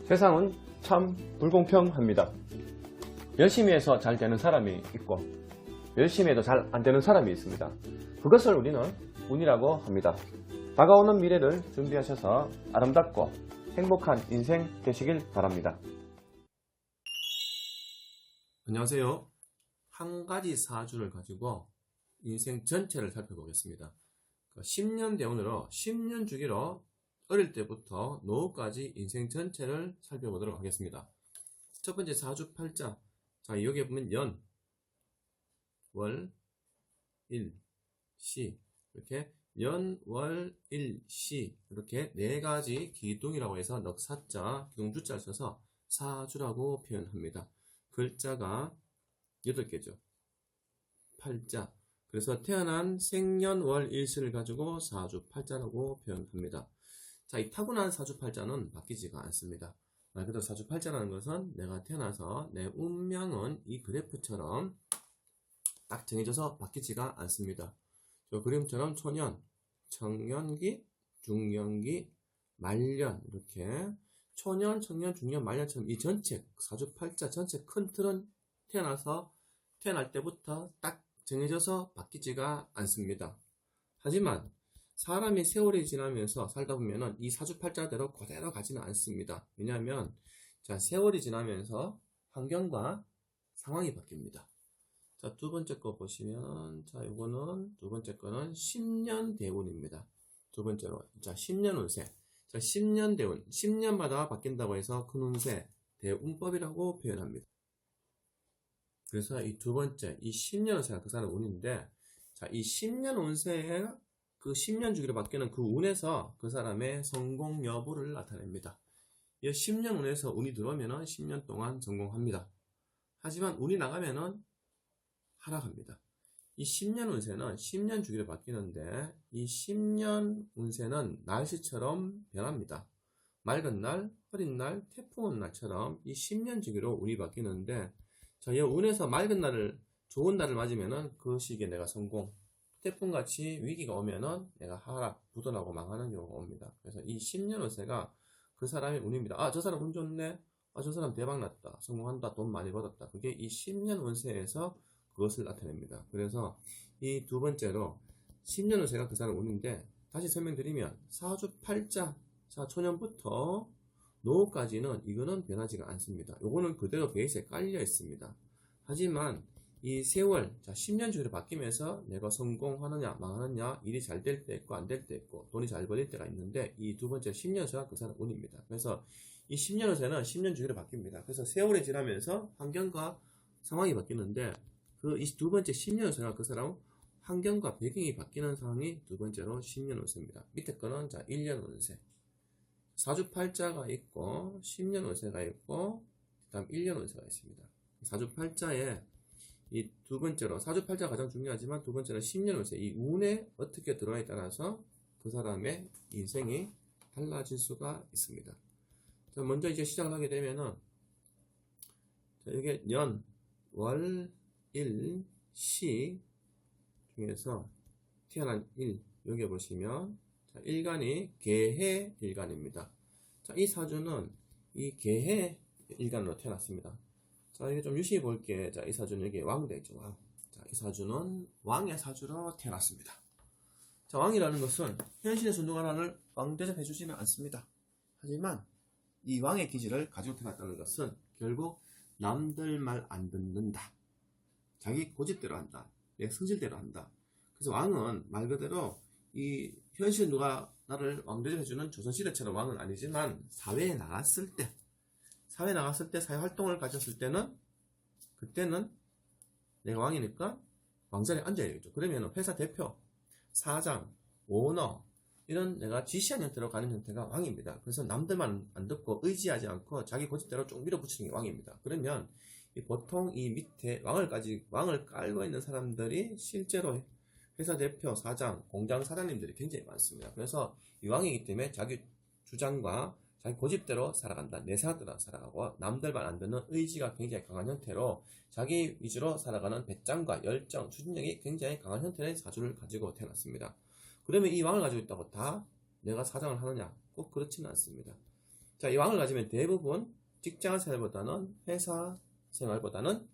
세상은 참 불공평합니다. 열심히 해서 잘 되는 사람이 있고 열심히 해도 잘 안 되는 사람이 있습니다. 그것을 우리는 운이라고 합니다. 다가오는 미래를 준비하셔서 아름답고 행복한 인생 되시길 바랍니다. 안녕하세요. 한 가지 사주를 가지고 인생 전체를 살펴보겠습니다. 10년 대운으로 10년 주기로 어릴 때부터 노후까지 인생 전체를 살펴보도록 하겠습니다. 첫 번째 사주팔자. 자, 여기에 보면 연, 월, 일, 시. 이렇게 연, 월, 일, 시. 이렇게 네 가지 기둥이라고 해서 넉사자, 기둥주자를 써서 사주라고 표현합니다. 글자가 8개죠. 팔자. 그래서 태어난 생년월일시를 가지고 사주팔자라고 표현합니다. 자, 이 타고난 사주팔자는 바뀌지가 않습니다. 말 그대로 사주팔자라는 것은 내가 태어나서 내 운명은 이 그래프처럼 딱 정해져서 바뀌지가 않습니다. 저 그림처럼 초년, 청년기, 중년기, 말년 이렇게 초년, 청년, 중년, 말년처럼 이 전체 사주팔자 전체 큰 틀은 태어날 때부터 딱 정해져서 바뀌지가 않습니다. 하지만 사람이 세월이 지나면서 살다 보면은 이 사주팔자대로 그대로 가지는 않습니다. 왜냐하면 자, 세월이 지나면서 환경과 상황이 바뀝니다. 자, 두 번째 거 보시면 자, 요거는 두 번째 거는 10년 대운입니다. 두 번째로 자, 10년 운세. 자, 10년 대운. 10년마다 바뀐다고 해서 큰 운세 대운법이라고 표현합니다. 그래서 이 두 번째, 이 10년 운세가 그 사람 운인데, 자, 이 10년 운세에 그 10년 주기로 바뀌는 그 운에서 그 사람의 성공 여부를 나타냅니다. 이 10년 운에서 운이 들어오면은 10년 동안 성공합니다. 하지만 운이 나가면은 하락합니다. 이 10년 운세는 10년 주기로 바뀌는데, 이 10년 운세는 날씨처럼 변합니다. 맑은 날, 흐린 날, 태풍 온 날처럼 이 10년 주기로 운이 바뀌는데, 자, 이 운에서 맑은 날을, 좋은 날을 맞으면은 그 시기에 내가 성공, 태풍같이 위기가 오면은 내가 하락, 부도나고 망하는 경우가 옵니다. 그래서 이 10년 운세가 그 사람의 운입니다. 아, 저 사람 운 좋네. 아, 저 사람 대박났다. 성공한다. 돈 많이 벌었다. 그게 이 10년 운세에서 그것을 나타냅니다. 그래서 이 두 번째로 10년 운세가 그 사람 운인데, 다시 설명드리면 사주팔자, 자, 초년부터 노후까지는 이거는 변하지가 않습니다. 요거는 그대로 베이스에 깔려 있습니다. 하지만 이 세월, 자, 10년 주기로 바뀌면서 내가 성공하느냐, 망하느냐, 일이 잘 될 때 있고, 안 될 때 있고, 돈이 잘 벌릴 때가 있는데, 이 두 번째 10년세가 그 사람 운입니다. 그래서 이 10년세는 10년 주기로 바뀝니다. 그래서 세월이 지나면서 환경과 상황이 바뀌는데, 그 이 두 번째 10년세가 그 사람 환경과 배경이 바뀌는 상황이 두 번째로 10년 운세입니다. 밑에 거는 자, 1년 운세. 사주팔자가 있고, 10년 운세가 있고, 그 다음 1년 운세가 있습니다. 사주팔자에 이 두 번째로 사주팔자가 가장 중요하지만 두 번째는 10년 운세, 이 운에 어떻게 들어와에 따라서 그 사람의 인생이 달라질 수가 있습니다. 자, 먼저 이제 시작을 하게 되면은 자, 이게 연, 월, 일, 시 중에서 태어난 일, 여기 보시면 자, 일간이 개해 일간입니다. 자, 이 사주는 이 개해 일간으로 태어났습니다. 자, 이게 좀 유심히 볼게. 자, 이 사주는 여기 왕대죠. 왕. 자, 이 사주는 왕의 사주로 태어났습니다. 자, 왕이라는 것은 현실의 순종하나를 왕 대접해주지는 않습니다. 하지만 이 왕의 기질을 가지고 태어났다는 것은 결국 남들 말 안 듣는다. 자기 고집대로 한다. 내 성질대로 한다. 그래서 왕은 말 그대로 이 현실 누가 나를 왕 대접해주는 조선시대처럼 왕은 아니지만 사회에 나갔을 때 사회 활동을 가졌을 때는 그때는 내가 왕이니까 왕자리에 앉아야겠죠. 그러면 회사 대표, 사장, 오너 이런 내가 지시한 형태로 가는 형태가 왕입니다. 그래서 남들만 안 듣고 의지하지 않고 자기 고집대로 쭉 밀어붙이는 게 왕입니다. 그러면 보통 이 밑에 왕을 깔고 있는 사람들이 실제로 회사 대표, 사장, 공장 사장님들이 굉장히 많습니다. 그래서 이 왕이기 때문에 자기 주장과 자기 고집대로 살아간다. 내 생각대로 살아가고 남들 말 안 듣는 의지가 굉장히 강한 형태로 자기 위주로 살아가는 배짱과 열정, 추진력이 굉장히 강한 형태의 사주를 가지고 태어났습니다. 그러면 이 왕을 가지고 있다고 다 내가 사장을 하느냐? 꼭 그렇지는 않습니다. 자, 이 왕을 가지면 대부분 직장 생활보다는 회사 생활보다는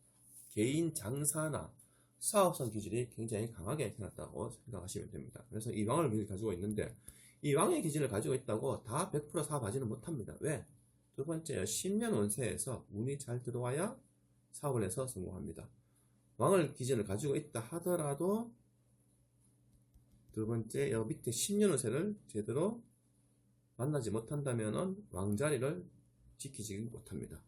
개인 장사나 사업성 기질이 굉장히 강하게 태어났다고 생각하시면 됩니다. 그래서 이 왕을 미리 가지고 있는데 이 왕의 기질을 가지고 있다고 다 100% 사업하지는 못합니다. 왜? 두 번째, 10년 운세에서 운이 잘 들어와야 사업을 해서 성공합니다. 왕을 기질을 가지고 있다 하더라도 두 번째, 여 밑에 10년 운세를 제대로 만나지 못한다면 왕자리를 지키지 못합니다.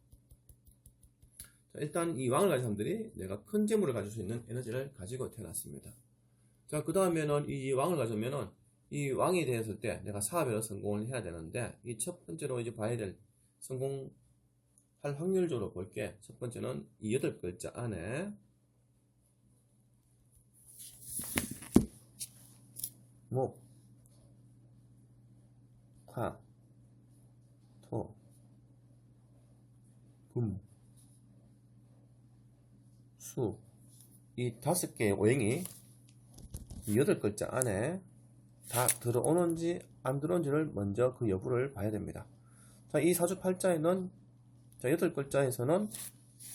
자, 일단 이 왕을 가진 사람들이 내가 큰 재물을 가질 수 있는 에너지를 가지고 태어났습니다. 자, 그 다음에는 이 왕을 가지면은 이 왕이 되었을 때 내가 사업에서 성공을 해야 되는데 이 첫 번째로 이제 봐야 될 성공할 확률적으로 볼게. 첫 번째는 이 8글자 안에 목, 화, 토, 금, 수, 이 5개의 오행이 이 8글자 안에 다 들어오는지 안 들어오는지를 먼저 그 여부를 봐야 됩니다. 자, 이 사주팔자에는 자, 8글자에서는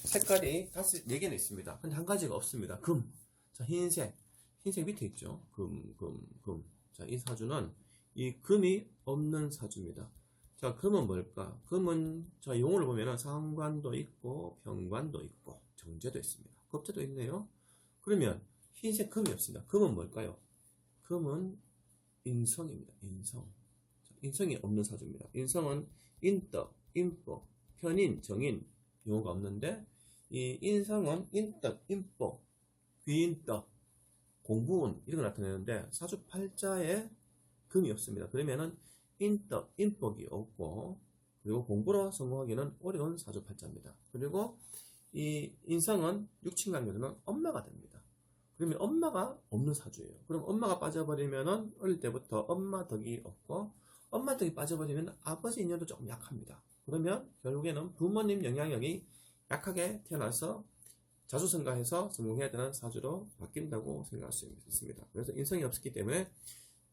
색깔이 4개는 있습니다. 근데 한 가지가 없습니다. 금. 자, 흰색 밑에 있죠. 금. 자, 이 사주는 이 금이 없는 사주입니다. 자, 금은 뭘까? 금은 자, 용어를 보면은 상관도 있고 병관도 있고 정제도 있습니다. 겁제도 있네요. 그러면 흰색 금이 없습니다. 금은 뭘까요? 금은 인성입니다. 인성. 자, 인성이 없는 사주입니다. 인성은 인덕, 인법, 편인, 정인 용어가 없는데 이 인성은 인덕, 인법, 귀인덕, 공부운 이런 거 나타내는데 사주 팔자에 금이 없습니다. 그러면은 인덕, 인복이 없고 그리고 공부로 성공하기는 어려운 사주 팔자입니다. 그리고 이 인성은 육친관계로는 엄마가 됩니다. 그러면 엄마가 없는 사주예요. 그럼 엄마가 빠져버리면은 어릴 때부터 엄마 덕이 없고 엄마 덕이 빠져버리면 아버지 인연도 조금 약합니다. 그러면 결국에는 부모님 영향력이 약하게 태어나서 자수성가해서 성공해야 되는 사주로 바뀐다고 생각할 수 있습니다. 그래서 인성이 없었기 때문에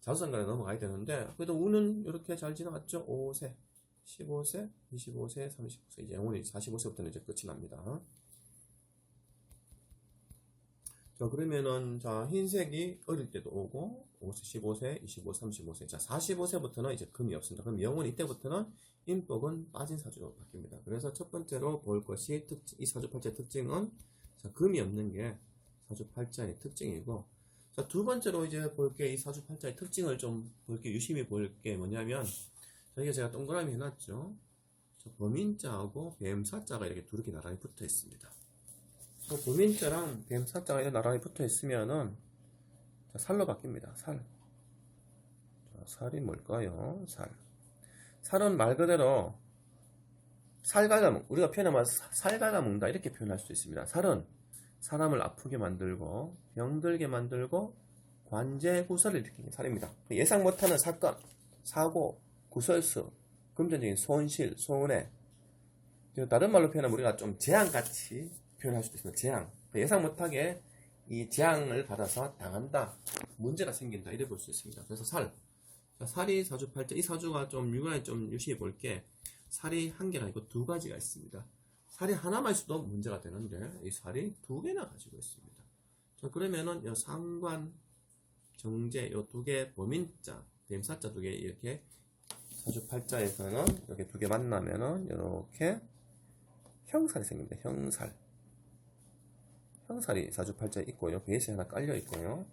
자수성가에 넘어가야 되는데 그래도 운은 이렇게 잘 지나갔죠. 5세, 15세, 25세, 35세 이제 영원히 45세부터는 이제 끝이 납니다. 자, 그러면은, 자, 흰색이 어릴 때도 오고, 5세, 15세, 25, 35세. 자, 45세부터는 이제 금이 없습니다. 그럼 영원히 이때부터는 인복은 빠진 사주로 바뀝니다. 그래서 첫 번째로 볼 것이 이 사주팔자의 특징은, 자, 금이 없는 게 사주팔자의 특징이고, 자, 두 번째로 이제 볼 게 이 사주팔자의 특징을 좀 볼게, 유심히 볼 게 뭐냐면, 자, 이게 제가 동그라미 해놨죠. 자, 범인자하고 뱀사자가 이렇게 두 개 나란히 붙어 있습니다. 범인자랑 뱀사자가 이렇게 나란히 붙어 있으면은 자, 살로 바뀝니다. 살. 자, 살이 뭘까요? 살. 살은 말 그대로 살 갉아먹, 우리가 표현하면 살 갉아먹는다 이렇게 표현할 수도 있습니다. 살은 사람을 아프게 만들고 병들게 만들고 관제 구설을 일으키는 살입니다. 예상 못하는 사건, 사고, 구설수, 금전적인 손실, 손해. 다른 말로 표현하면 우리가 좀 재앙같이 표현할 수도 있습니다. 재앙. 예상 못하게 이 재앙을 받아서 당한다. 문제가 생긴다. 이래 볼 수 있습니다. 그래서 살. 자, 살이 사주팔자. 이 사주가 좀 유관에 좀 유심히 볼 게 살이 한 개가 아니고 두 가지가 있습니다. 살이 하나만 있어도 문제가 되는데 이 살이 두 개나 가지고 있습니다. 자, 그러면은 이 상관, 정제 이 두 개 범인자, 뱀사자 두 개 이렇게 사주팔자에서는 이렇게 두 개 만나면은 이렇게 형살이 생깁니다. 형살. 형살이 사주팔자에 있고요. 베이스에 하나 깔려 있고요.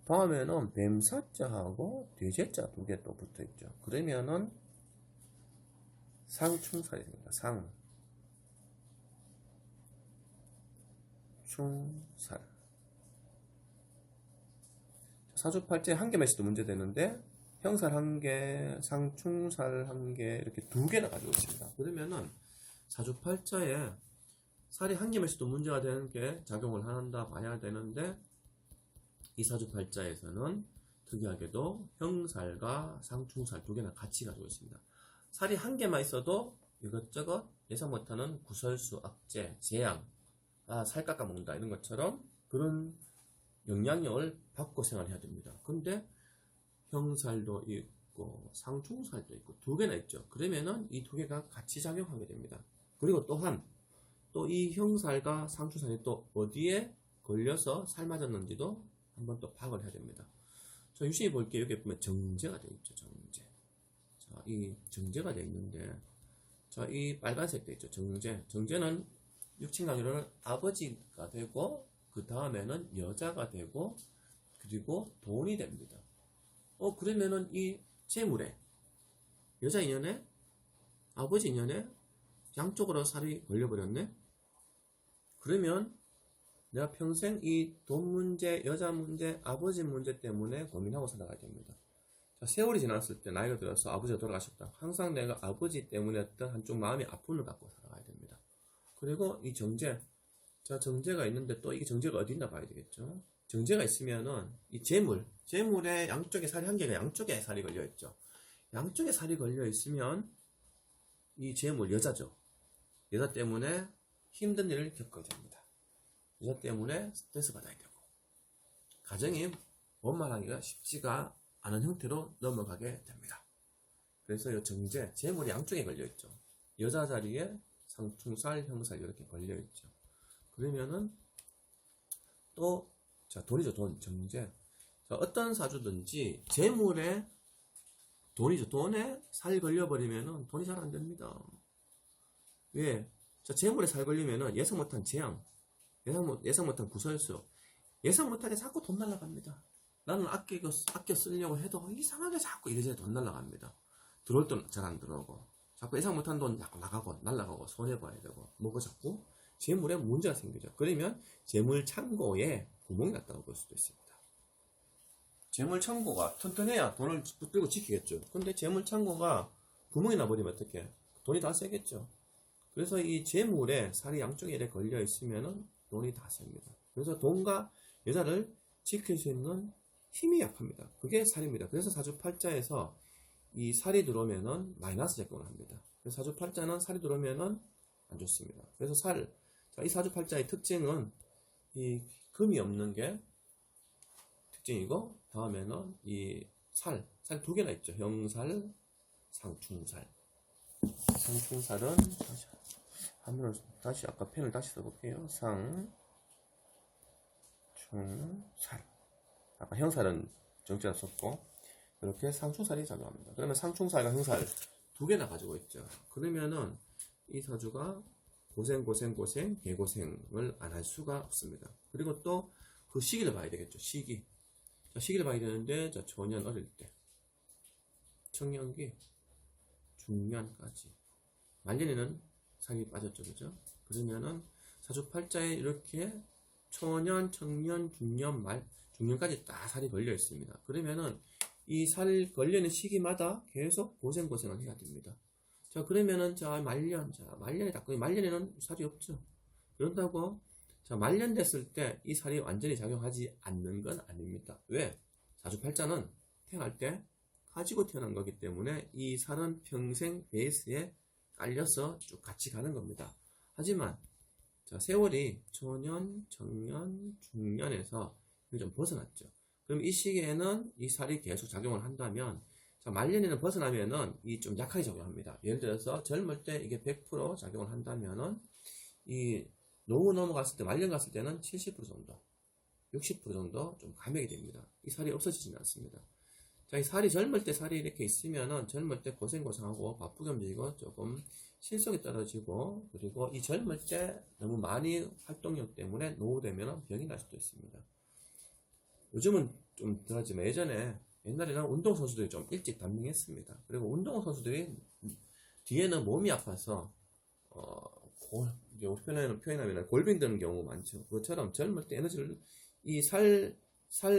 다음에는 뱀사자하고 돼지자 두 개 또 붙어 있죠. 그러면은 상충살이 생깁니다. 상충살. 사주팔자에 한 개만 있어도 문제되는데 형살 한 개, 상충살 한 개 이렇게 두 개나 가지고 있습니다. 그러면은 사주팔자에 살이 한 개만 있어도 문제가 되는 게 작용을 한다 봐야 되는데 이 사주팔자에서는 특이하게도 형살과 상충살 두 개나 같이 가지고 있습니다. 살이 한 개만 있어도 이것저것 예상 못하는 구설수, 악재, 재앙, 살 깎아먹는다 이런 것처럼 그런 영향력을 받고 생활해야 됩니다. 근데 형살도 있고 상충살도 있고 두 개나 있죠. 그러면은 이 두 개가 같이 작용하게 됩니다. 그리고 또한 또 이 형살과 상충살이 또 어디에 걸려서 살 맞았는지도 한번 또 파악을 해야 됩니다. 자, 유심히 볼게요. 여기 보면 정제가 되어 있죠. 정제. 자, 이 정제가 되어 있는데, 자, 이 빨간색 되어 있죠. 정제. 정제는 육친관계로는 아버지가 되고, 그 다음에는 여자가 되고, 그리고 돈이 됩니다. 그러면은 이 재물에, 여자 인연에, 아버지 인연에 양쪽으로 살이 걸려버렸네? 그러면 내가 평생 이 돈 문제, 여자 문제, 아버지 문제 때문에 고민하고 살아가야 됩니다. 자, 세월이 지났을 때 나이가 들어서 아버지가 돌아가셨다. 항상 내가 아버지 때문에 어떤 한쪽 마음의 아픔을 갖고 살아가야 됩니다. 그리고 이 정제, 자, 정제가 있는데 또 이게 정제가 어디 있나 봐야 되겠죠. 정제가 있으면은 이 재물의 양쪽에 살이 한 개가 양쪽에 살이 걸려 있죠. 양쪽에 살이 걸려 있으면 이 재물 여자죠. 여자 때문에 힘든 일을 겪어야 됩니다. 여자 때문에 스트레스 받아야 되고 가정이 원만하기가 쉽지가 않은 형태로 넘어가게 됩니다. 그래서 이 정제, 재물이 양쪽에 걸려있죠. 여자 자리에 상충살, 형살 이렇게 걸려있죠. 그러면은 또 자, 돈이죠. 돈, 정제. 자, 어떤 사주든지 재물에 돈이죠. 돈에 살이 걸려버리면은 돈이 잘 안 됩니다. 왜? 자, 재물에 살 걸리면은 예상 못한 재앙, 예상 못한 구설수, 예상 못하게 자꾸 돈 날라갑니다. 나는 아껴 쓰려고 해도 이상하게 자꾸 이래저래 돈 날라갑니다. 들어올 돈 잘 안 들어오고, 자꾸 예상 못한 돈 자꾸 나가고, 날라가고, 손해봐야 되고, 뭐가 자꾸 재물에 문제가 생기죠. 그러면 재물 창고에 구멍이 났다고 볼 수도 있습니다. 재물 창고가 튼튼해야 돈을 붙들고 지키겠죠. 근데 재물 창고가 구멍이 나버리면 어떡해? 돈이 다 세겠죠. 그래서 이 재물에 살이 양쪽에 이렇게 걸려 있으면은 돈이 다 셉니다. 그래서 돈과 여자를 지킬 수 있는 힘이 약합니다. 그게 살입니다. 그래서 사주팔자에서 이 살이 들어오면은 마이너스 작용을 합니다. 그래서 사주팔자는 살이 들어오면은 안 좋습니다. 그래서 자, 이 사주팔자의 특징은 이 금이 없는 게 특징이고, 다음에는 이 살 두 개나 있죠. 형살, 상충살. 상충살은 다시 아까 펜을 다시 써볼게요. 상충살. 아까 형살은 정자를 썼고, 이렇게 상충살이 작용합니다. 그러면 상충살과 형살 두 개나 가지고 있죠. 그러면은 이 사주가 고생, 개고생을 안 할 수가 없습니다. 그리고 또 그 시기를 봐야 되겠죠. 시기를 봐야 되는데, 자, 초년 어릴 때, 청년기, 중년까지, 말년에는 살이 빠졌죠, 그죠? 그러면은 사주팔자에 이렇게 초년, 청년, 중년, 중년까지 다 살이 걸려 있습니다. 그러면은 이 살 걸리는 시기마다 계속 고생을 해야 됩니다. 자, 그러면은 말년에 말년에는 살이 없죠. 그런다고 자, 말년 됐을 때 이 살이 완전히 작용하지 않는 건 아닙니다. 왜? 사주팔자는 태어날 때 가지고 태어난 거기 때문에 이 살은 평생 베이스에 깔려서 쭉 같이 가는 겁니다. 하지만 자, 세월이 초년, 청년, 중년에서 좀 벗어났죠. 그럼 이 시기에는 이 살이 계속 작용을 한다면, 자, 말년에는 벗어나면은 이 좀 약하게 작용합니다. 예를 들어서 젊을 때 이게 100% 작용을 한다면은 이 노후 넘어갔을 때, 말년 갔을 때는 70% 정도, 60% 정도 좀 감액이 됩니다. 이 살이 없어지지는 않습니다. 자, 이 살이 젊을 때 살이 이렇게 있으면은 젊을 때 고생하고 바쁘게 움직이고 조금 실속이 떨어지고, 그리고 이 젊을 때 너무 많이 활동력 때문에 노후되면 병이 날 수도 있습니다. 요즘은 좀 덜하지만 옛날에는 운동선수들이 좀 일찍 단명했습니다. 그리고 운동선수들이 뒤에는 몸이 아파서 이제 우리 표현하면 골병 드는 경우가 많죠. 그것처럼 젊을 때 에너지를 이 살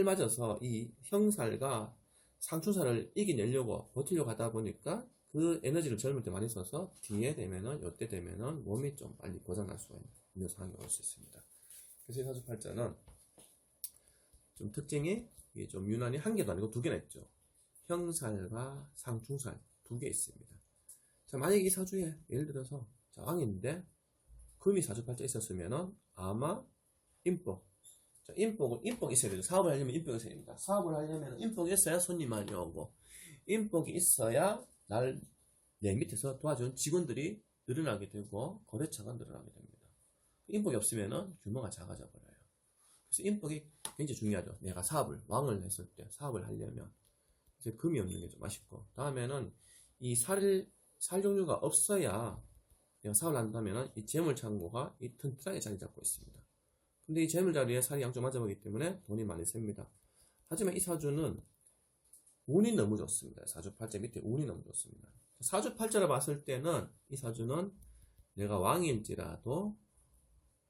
맞아서 이 형살과 상충살을 이겨내려고 버티려고 하다 보니까 그 에너지를 젊을 때 많이 써서 이때 되면은 몸이 좀 빨리 고장날 수가 있는 상황이 올 수 있습니다. 그래서 이 사주팔자는 좀 특징이 좀 유난히 한 개도 아니고 두 개나 있죠. 형살과 상충살 두 개 있습니다. 자, 만약에 이 사주에 예를 들어서 자, 왕인데 금이 사주팔자 있었으면은 아마 인복 있어야 되죠. 사업을 하려면 인복이 있어야 됩니다. 사업을 하려면 인복이 있어야 손님 많이 오고, 인복이 있어야 내 밑에서 도와준 직원들이 늘어나게 되고 거래처가 늘어나게 됩니다. 인복이 없으면 규모가 작아져 버려요. 그래서 인복이 굉장히 중요하죠. 내가 왕을 했을 때 사업을 하려면 이제 금이 없는 게 좀 아쉽고, 다음에는 이 살 종류가 없어야 내가 사업을 한다면 이 재물창고가 이 튼튼하게 자리 잡고 있습니다. 근데 이 재물자리에 살이 양쪽 맞아보기 때문에 돈이 많이 셉니다. 하지만 이 사주는 운이 너무 좋습니다. 사주팔자 밑에 운이 너무 좋습니다. 사주팔자를 봤을 때는 이 사주는 내가 왕일지라도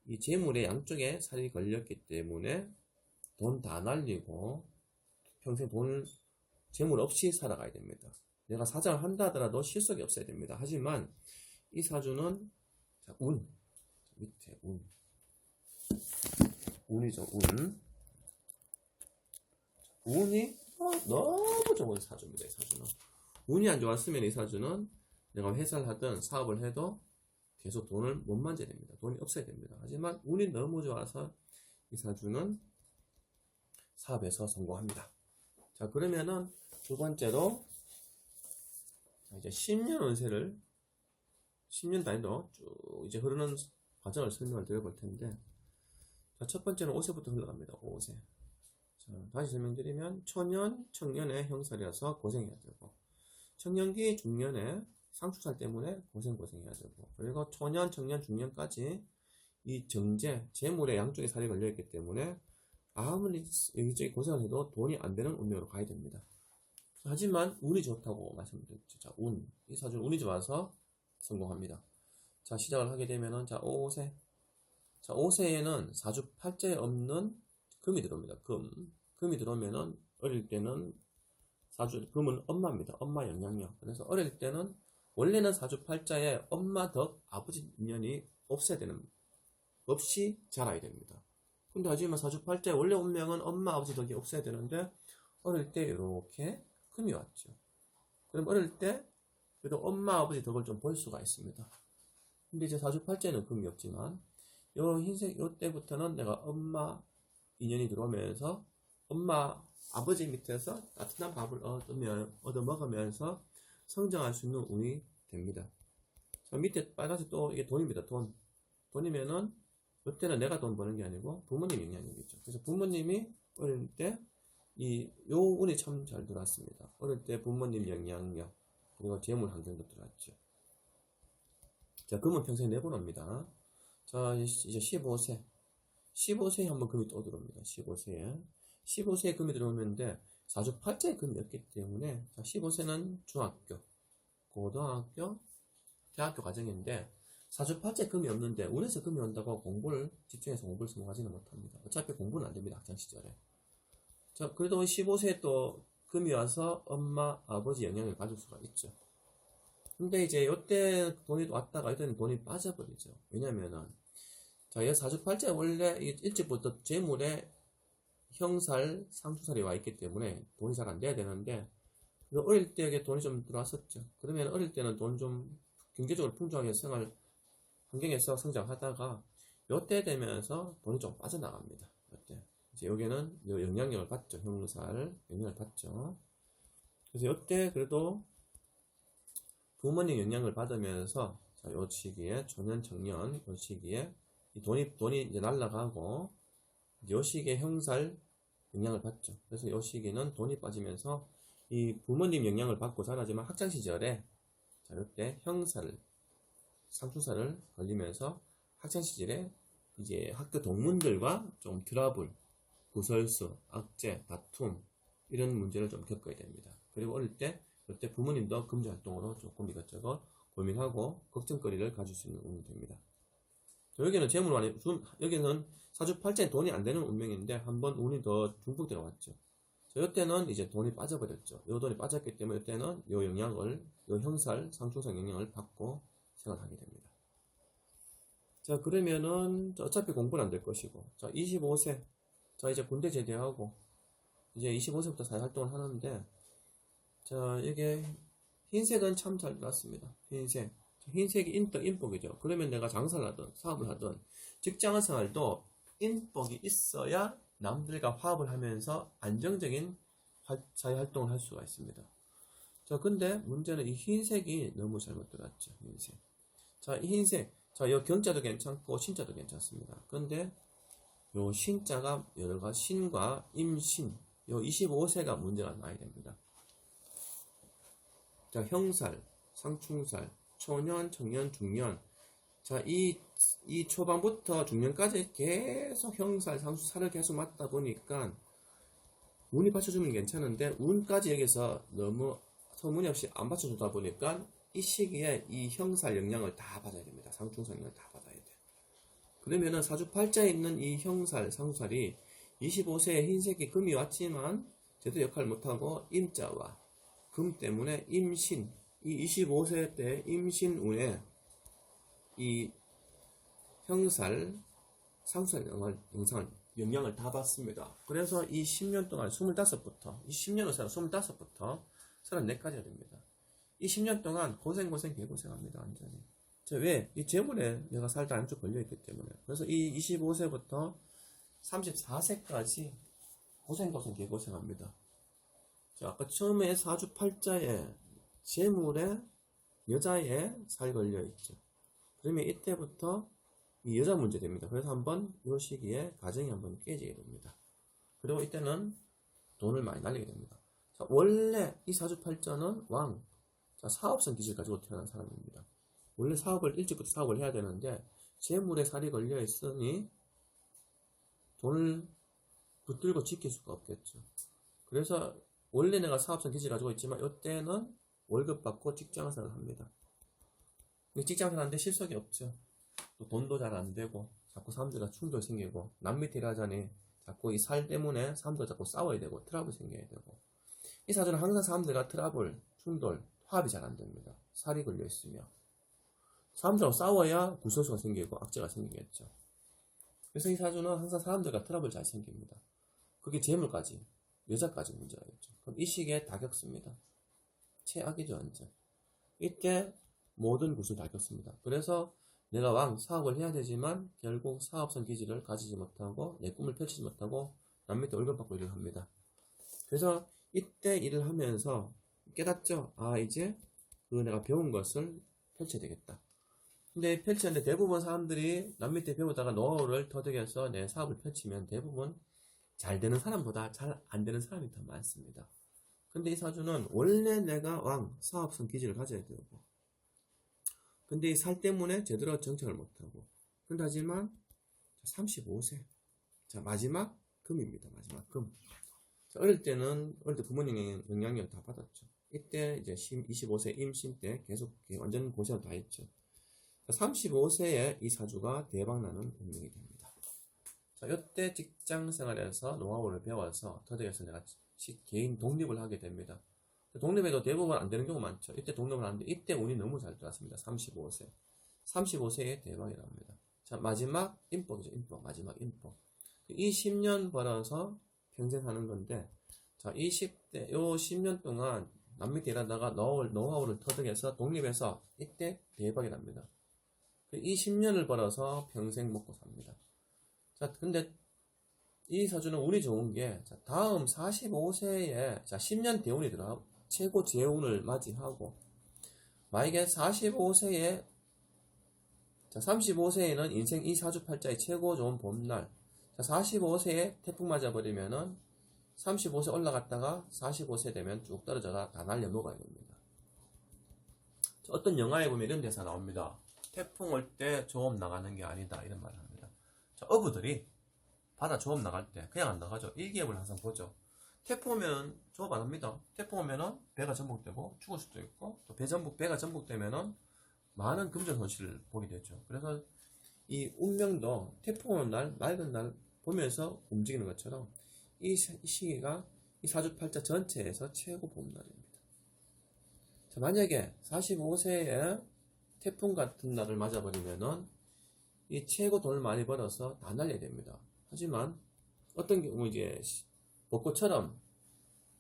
이 재물의 양쪽에 살이 걸렸기 때문에 돈 다 날리고 평생 재물 없이 살아가야 됩니다. 내가 사장을 한다 하더라도 실속이 없어야 됩니다. 하지만 이 사주는 밑에 운이죠. 운이 너무 좋은 사주입니다. 이 사주는 운이 안 좋았으면 이 사주는 내가 회사를 하든 사업을 해도 계속 돈을 못 만져야 됩니다. 돈이 없어야 됩니다. 하지만 운이 너무 좋아서 이 사주는 사업에서 성공합니다. 자, 그러면은 두 번째로 이제 10년 운세를 10년 단위로 쭉 이제 흐르는 과정을 설명을 드려볼 텐데, 자, 첫 번째는 5세부터 흘러갑니다. 5세. 자, 다시 설명드리면 초년, 청년의 형살이라서 고생해야 되고, 청년기, 중년에 상축살 때문에 고생해야 되고, 그리고 초년, 청년, 중년까지 이 재물의 양쪽에 살이 걸려있기 때문에 아무리 여기저기 고생을 해도 돈이 안 되는 운명으로 가야 됩니다. 하지만 운이 좋다고 말씀드렸죠. 자, 이 사주는 운이 좋아서 성공합니다. 자, 시작을 하게 되면은, 자, 5세. 자, 5세에는 사주팔자에 없는 금이 들어옵니다. 금이 들어오면은, 어릴 때는 금은 엄마입니다. 엄마 영향력. 그래서 어릴 때는, 원래는 사주팔자에 엄마 덕, 아버지 인연이 없이 자라야 됩니다. 근데 하지만 사주팔자에 원래 운명은 엄마, 아버지 덕이 없어야 되는데, 어릴 때 이렇게 금이 왔죠. 그럼 어릴 때, 그래도 엄마, 아버지 덕을 좀 볼 수가 있습니다. 근데 이제 사주팔자에는 금이 없지만, 요 때부터는 내가 엄마 인연이 들어오면서, 아버지 밑에서 따뜻한 밥을 얻어 먹으면서 성장할 수 있는 운이 됩니다. 자, 밑에 빨간색 또 이게 돈입니다. 돈이면은, 이때는 내가 돈 버는 게 아니고 부모님 영향력이죠. 그래서 부모님이 어릴 때, 요 운이 참 잘 들어왔습니다. 어릴 때 부모님 영향력, 그리고 재물 환경도 들어왔죠. 자, 금은 평생 4번 옵니다. 자, 이제 15세. 15세에 한번 금이 또 들어옵니다. 15세에 금이 들어오는데, 사주팔자에 금이 없기 때문에, 자, 15세는 중학교, 고등학교, 대학교 과정인데, 사주팔자에 금이 없는데, 운에서 금이 온다고 집중해서 공부를 성공하지는 못합니다. 어차피 공부는 안 됩니다. 학창시절에. 자, 그래도 15세에 또 금이 와서 엄마, 아버지 영향을 받을 수가 있죠. 근데 이제 요때 돈이 왔다가 이때는 돈이 빠져버리죠. 왜냐면은, 자, 이 사주팔자에 원래 일찍부터 재물에 형살, 상투살이 와 있기 때문에 돈이 잘 안 돼야 되는데, 어릴 때 이게 돈이 좀 들어왔었죠. 그러면 어릴 때는 돈 좀 경제적으로 풍족하게 환경에서 성장하다가, 요때 되면서 돈이 좀 빠져나갑니다. 요때. 이제 여기는 영향력을 받죠. 형살, 영향을 받죠. 그래서 요때 그래도 부모님 영향을 받으면서, 자, 요 시기에, 초년, 청년, 요 시기에, 이 돈이 이제 날아가고, 요 시기에 형살 영향을 받죠. 그래서 요 시기는 돈이 빠지면서, 이 부모님 영향을 받고 자라지만 학창시절에, 자, 요때 상투살을 걸리면서 학창시절에 이제 학교 동문들과 좀 트러블, 구설수, 악재, 다툼, 이런 문제를 좀 겪어야 됩니다. 그리고 어릴 때, 이때 부모님도 금전 활동으로 조금 이것저것 고민하고 걱정거리를 가질 수 있는 운이 됩니다. 여기는 여기는 사주팔자에 돈이 안 되는 운명인데, 한번 운이 더 중풍 들어왔죠. 이때는 이제 돈이 빠져버렸죠. 요 돈이 빠졌기 때문에 이때는 요 형살, 상충성 영향을 받고 생활하게 됩니다. 자, 그러면은, 어차피 공부는 안 될 것이고, 자, 25세. 자, 이제 군대 제대하고, 이제 25세부터 사회활동을 하는데, 자, 이게, 흰색은 참 잘 들어왔습니다. 흰색이 인복이죠. 그러면 내가 장사를 하든, 사업을 하든, 직장 생활도 인복이 있어야 남들과 화합을 하면서 안정적인 사회활동을 할 수가 있습니다. 자, 근데 문제는 이 흰색이 너무 잘못 들어갔죠. 흰색. 자, 이 흰색. 자, 요 경자도 괜찮고 신자도 괜찮습니다. 근데 요 신자가 여러 가지 신과 임신, 요 25세가 문제가 많이 됩니다. 자, 형살, 상충살, 초년, 청년, 중년. 자, 이 초반부터 중년까지 계속 형살, 상충살을 계속 맞다 보니까 운이 받쳐주면 괜찮은데 운까지 여기서 너무 터무니없이 안 받쳐주다 보니까 이 시기에 이 형살 영향을 다 받아야 됩니다. 상충살 영향을 다 받아야 돼. 그러면은 사주팔자에 있는 이 형살, 상충살이 25세에 흰색이 금이 왔지만 제대로 역할을 못하고 임자와 금 때문에 임신, 이 25세 때 임신운에 이 형살, 상살 영향을 다 받습니다. 그래서 이 10년 동안 25부터, 이 10년을 살아 25부터 34까지가 됩니다. 이 10년 동안 개고생합니다, 완전히. 왜? 이 재물에 내가 살다 안쪽 걸려있기 때문에. 그래서 이 25세부터 34세까지 개고생합니다. 자, 아까 처음에 사주팔자에 재물에 여자의 살이 걸려있죠. 그러면 이때부터 이 여자 문제 됩니다. 그래서 한번 이 시기에 가정이 한번 깨지게 됩니다. 그리고 이때는 돈을 많이 날리게 됩니다. 자, 원래 이 사주팔자는 왕, 자, 사업성 기질 가지고 태어난 사람입니다. 원래 일찍부터 사업을 해야 되는데 재물에 살이 걸려 있으니 돈을 붙들고 지킬 수가 없겠죠. 그래서 원래 내가 사업성 기질 가지고 있지만 이때는 월급 받고 직장생활을 합니다. 직장생활 하는데 실속이 없죠. 또 돈도 잘 안 되고 자꾸 사람들과 충돌 생기고 남 밑에 일하자니 자꾸 이 살 때문에 사람들과 자꾸 싸워야 되고 트러블 생겨야 되고 이 사주는 항상 사람들과 트러블, 충돌, 화합이 잘 안 됩니다. 살이 걸려 있으며 사람들하고 싸워야 구설수가 생기고 악재가 생기겠죠. 그래서 이 사주는 항상 사람들과 트러블 잘 생깁니다. 그게 재물까지, 여자까지 문제가 있죠. 그럼 이 시기에 다 겪습니다. 최악이죠, 완전. 이때 모든 구슬 다 겪습니다. 그래서 내가 왕, 사업을 해야 되지만 결국 사업성 기질을 가지지 못하고 내 꿈을 펼치지 못하고 남 밑에 월급 받고 일을 합니다. 그래서 이때 일을 하면서 깨닫죠. 아, 이제 그 내가 배운 것을 펼쳐야 되겠다. 근데 펼쳤는데 대부분 사람들이 남 밑에 배우다가 노하우를 터득해서 내 사업을 펼치면 대부분 잘 되는 사람보다 잘 안 되는 사람이 더 많습니다. 근데 이 사주는 원래 내가 왕, 사업성 기질을 가져야 되고 근데 이 살 때문에 제대로 정착을 못하고 근데 하지만 35세 자 마지막 금입니다. 마지막 금. 자, 어릴 때 부모님의 영향력을 다 받았죠. 이때 이제 25세 임신 때 계속 완전 고생을 다 했죠. 35세에 이 사주가 대박나는 운명이 됩니다. 자, 이때 직장 생활에서 노하우를 배워서 터득해서 내가 개인 독립을 하게 됩니다. 독립해도 대부분 안 되는 경우가 많죠. 이때 독립을 하는데 이때 운이 너무 잘 들어왔습니다. 35세. 35세에 대박이 납니다. 자, 마지막 인복이죠. 인복. 마지막 인복. 이 10년 벌어서 평생 사는 건데, 자, 이 10대, 요 10년 동안 남 밑에 일하다가 노하우를 터득해서 독립해서 이때 대박이 납니다. 이 10년을 벌어서 평생 먹고 삽니다. 자, 근데 이 사주는 운이 좋은 게, 자, 다음 45세에, 자, 10년 대운이 들어가고, 최고 재운을 맞이하고, 만약에 45세에, 자, 35세에는 인생 이 사주팔자의 최고 좋은 봄날, 자, 45세에 태풍 맞아버리면은, 35세 올라갔다가 45세 되면 쭉 떨어져가 다 날려 먹어야 됩니다. 자, 어떤 영화에 보면 이런 대사 나옵니다. 태풍 올 때 조업 나가는 게 아니다. 이런 말을 합니다. 자, 어부들이 바다 조업 나갈 때 그냥 안 나가죠. 일기예보를 항상 보죠. 태풍 오면 조업 안 합니다. 태풍 오면은 배가 전복되고 죽을 수도 있고 또 배가 전복되면은 많은 금전 손실을 보게 되죠. 그래서 이 운명도 태풍 오는 날, 맑은 날 보면서 움직이는 것처럼 이 시기가 이 사주팔자 전체에서 최고 봄날입니다. 자, 만약에 45세에 태풍 같은 날을 맞아버리면은 이 최고 돈을 많이 벌어서 다 날려야 됩니다. 하지만 어떤 경우 이제 벚꽃처럼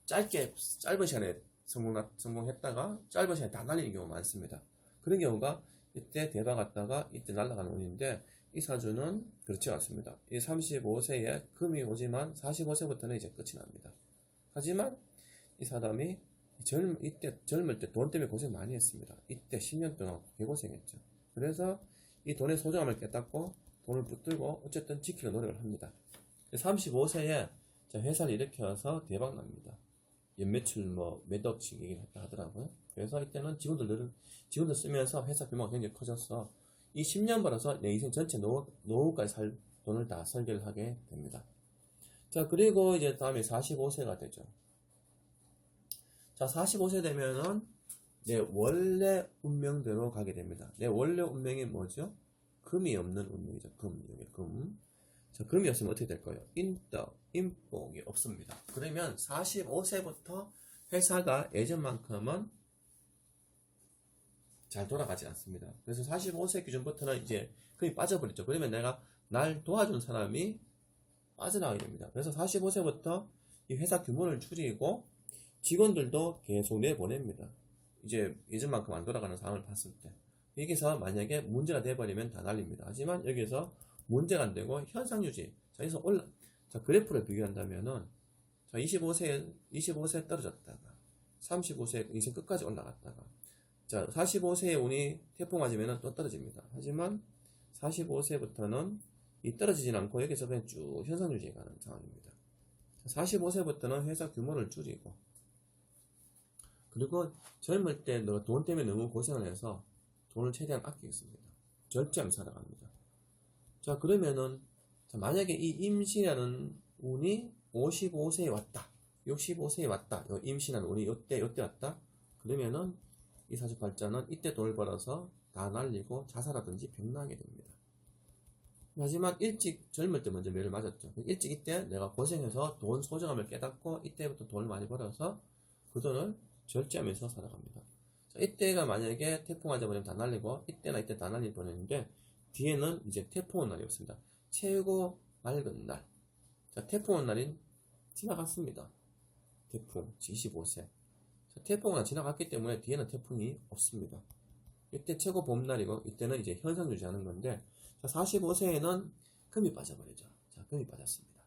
짧은 시간에 성공했다가 짧은 시간에 다 날리는 경우가 많습니다. 그런 경우가 이때 대박 갔다가 이때 날아가는 운인데 이 사주는 그렇지 않습니다. 이 35세에 금이 오지만 45세부터는 이제 끝이 납니다. 하지만 이 사람이 이때 젊을 때 돈 때문에 고생 많이 했습니다. 이때 10년 동안 개고생했죠. 그래서 이 돈의 소중함을 깨닫고 돈을 붙들고 어쨌든 지키려 노력을 합니다. 35세에 회사를 일으켜서 대박 납니다. 연매출 몇 억씩 얘기를 하더라고요. 그래서 이때는 직원들 쓰면서 회사 규모가 굉장히 커졌어. 이 10년 벌어서 내 인생 전체 노후까지 살 돈을 다 설계를 하게 됩니다. 자, 그리고 이제 다음에 45세가 되죠. 자, 45세 되면은 내 원래 운명대로 가게 됩니다. 내 원래 운명이 뭐죠? 금이 없는 운명이죠. 금. 자, 금이 없으면 어떻게 될 거예요? 인복이 없습니다. 그러면 45세부터 회사가 예전만큼은 잘 돌아가지 않습니다. 그래서 45세 기준부터는 이제 금이 빠져버렸죠. 그러면 내가 날 도와준 사람이 빠져나가게 됩니다. 그래서 45세부터 이 회사 규모를 줄이고 직원들도 계속 내보냅니다. 이제 예전만큼 안 돌아가는 상황을 봤을 때. 여기서 만약에 문제가 돼버리면 다 날립니다. 하지만 여기서 문제가 안 되고 현상 유지. 자, 여기서 자, 그래프를 비교한다면은, 자, 25세 떨어졌다가, 35세 인생 끝까지 올라갔다가, 자, 45세에 운이 태풍 맞으면은 또 떨어집니다. 하지만 45세부터는 이 떨어지진 않고 여기서 그냥 쭉 현상 유지해 가는 상황입니다. 45세부터는 회사 규모를 줄이고, 그리고 젊을 때 돈 때문에 너무 고생을 해서 돈을 최대한 아끼겠습니다. 절제하며 살아갑니다. 자, 그러면은, 자, 만약에 이 임신이라는 운이 55세에 왔다. 65세에 왔다. 임신하는 운이 요때 왔다. 그러면은 이 사주팔자는 이때 돈을 벌어서 다 날리고 자살하든지 병나게 됩니다. 하지만 일찍 젊을 때 먼저 매를 맞았죠. 일찍 이때 내가 고생해서 돈 소중함을 깨닫고 이때부터 돈을 많이 벌어서 그 돈을 절제하면서 살아갑니다. 자, 이때가 만약에 태풍 맞아버리면 다 날리고 이때나 이때 다 날릴 뻔했는데 뒤에는 이제 태풍 온 날이 없습니다. 최고 맑은 날. 자, 태풍 온 날인 지나갔습니다. 태풍 25세. 자, 태풍은 지나갔기 때문에 뒤에는 태풍이 없습니다. 이때 최고 봄날이고 이때는 이제 현상 유지하는 건데, 자, 45세에는 금이 빠져버리죠. 자, 금이 빠졌습니다.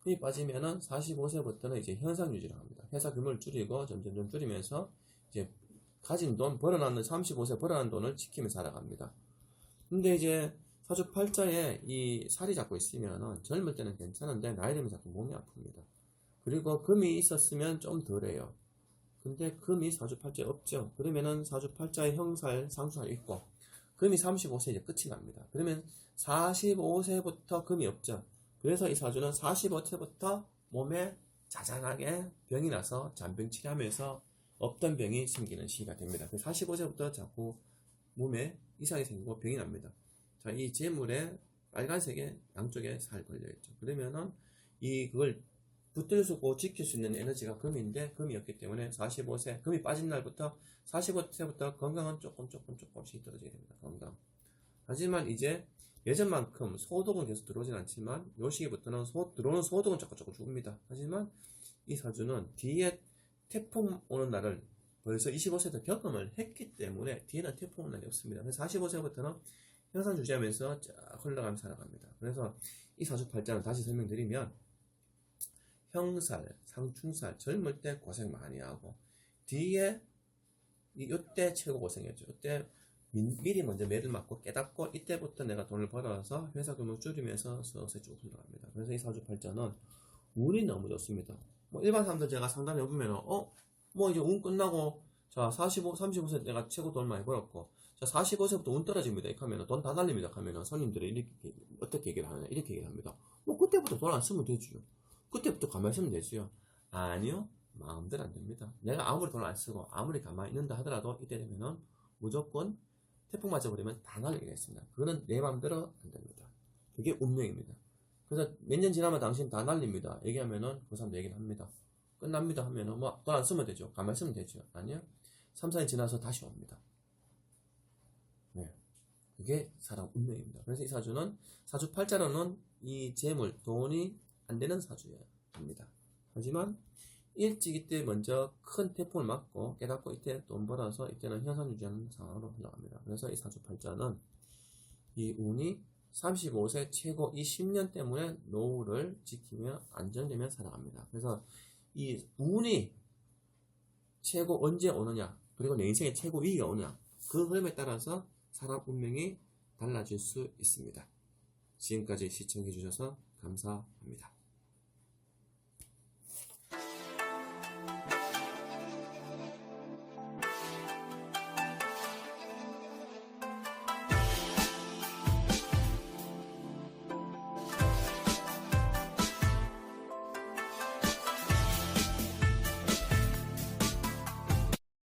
금이 빠지면은 45세부터는 이제 현상 유지를 합니다. 회사 규모를 줄이고 점점 줄이면서 이제 가진 돈, 35세 벌어난 돈을 지키면서 살아갑니다. 근데 이제 사주팔자에 이 살이 잡고 있으면은 젊을 때는 괜찮은데 나이 들면 자꾸 몸이 아픕니다. 그리고 금이 있었으면 좀 덜해요. 근데 금이 사주팔자에 없죠. 그러면은 사주팔자에 형살, 상수살이 있고 금이 35세 이제 끝이 납니다. 그러면 45세부터 금이 없죠. 그래서 이 사주는 45세부터 몸에 자잘하게 병이 나서 잔병 치료하면서 없던 병이 생기는 시기가 됩니다. 45세부터 자꾸 몸에 이상이 생기고 병이 납니다. 자, 이 재물에 빨간색에 양쪽에 살 걸려있죠. 그러면은 그걸 붙들고 지킬 수 있는 에너지가 금인데 금이 없기 때문에 45세, 금이 빠진 날부터 45세부터 건강은 조금씩 떨어지게 됩니다. 건강. 하지만 이제 예전만큼 소득은 계속 들어오진 않지만 요 시기부터는 들어오는 소득은 조금 죽습니다. 하지만 이 사주는 뒤에 태풍 오는 날을 벌써 25세 때 경험을 했기 때문에 뒤에는 태풍 오는 날이 없습니다. 그래서 45세부터는 현상 유지하면서 쫙 흘러가면서 살아갑니다. 그래서 이 사주팔자는 다시 설명드리면 형살, 상충살, 젊을 때 고생 많이 하고 뒤에 이때 최고 고생했죠. 이때 미리 먼저 매를 맞고 깨닫고 이때부터 내가 돈을 벌어서 회사 규모 줄이면서 서서히 쭉 흘러갑니다. 그래서 이 사주팔자는 운이 너무 좋습니다. 뭐 일반 사람들 제가 상담해 보면 뭐 이제 운 끝나고 자 35세 내가 최고 돈 많이 벌었고 자 45세부터 운 떨어집니다. 이렇게 하면 돈 다 날립니다. 하면 손님들이 이렇게 어떻게 얘기를 하냐 이렇게 얘기를 합니다. 뭐 그때부터 돈 안 쓰면 되지요. 그때부터 가만히 있으면 되지요. 아니요, 마음대로 안 됩니다. 내가 아무리 돈을 안 쓰고 아무리 가만히 있는다 하더라도 이때 되면은 무조건 태풍 맞아버리면 다 날리게 있습니다. 그거는 내 마음대로 안 됩니다. 그게 운명입니다. 그래서 몇 년 지나면 당신 다 날립니다. 얘기하면은 그 사람도 얘기를 합니다. 끝납니다 하면은 뭐 돈 안 쓰면 되죠. 가만히 있으면 되죠. 아니요, 3, 4년 지나서 다시 옵니다. 네, 그게 사람 운명입니다. 그래서 이 사주는 사주팔자로는 이 재물, 돈이 안 되는 사주입니다. 하지만 일찍 이때 먼저 큰 태풍을 맞고 깨닫고 이때 돈 벌어서 이때는 현상 유지하는 상황으로 흘러갑니다. 그래서 이 사주팔자는 이 운이 35세 최고 이 10년 때문에 노후를 지키며 안정되며 살아갑니다. 그래서 이 운이 최고 언제 오느냐, 그리고 내 인생의 최고 위기가 오느냐, 그 흐름에 따라서 사람 운명이 달라질 수 있습니다. 지금까지 시청해 주셔서 감사합니다.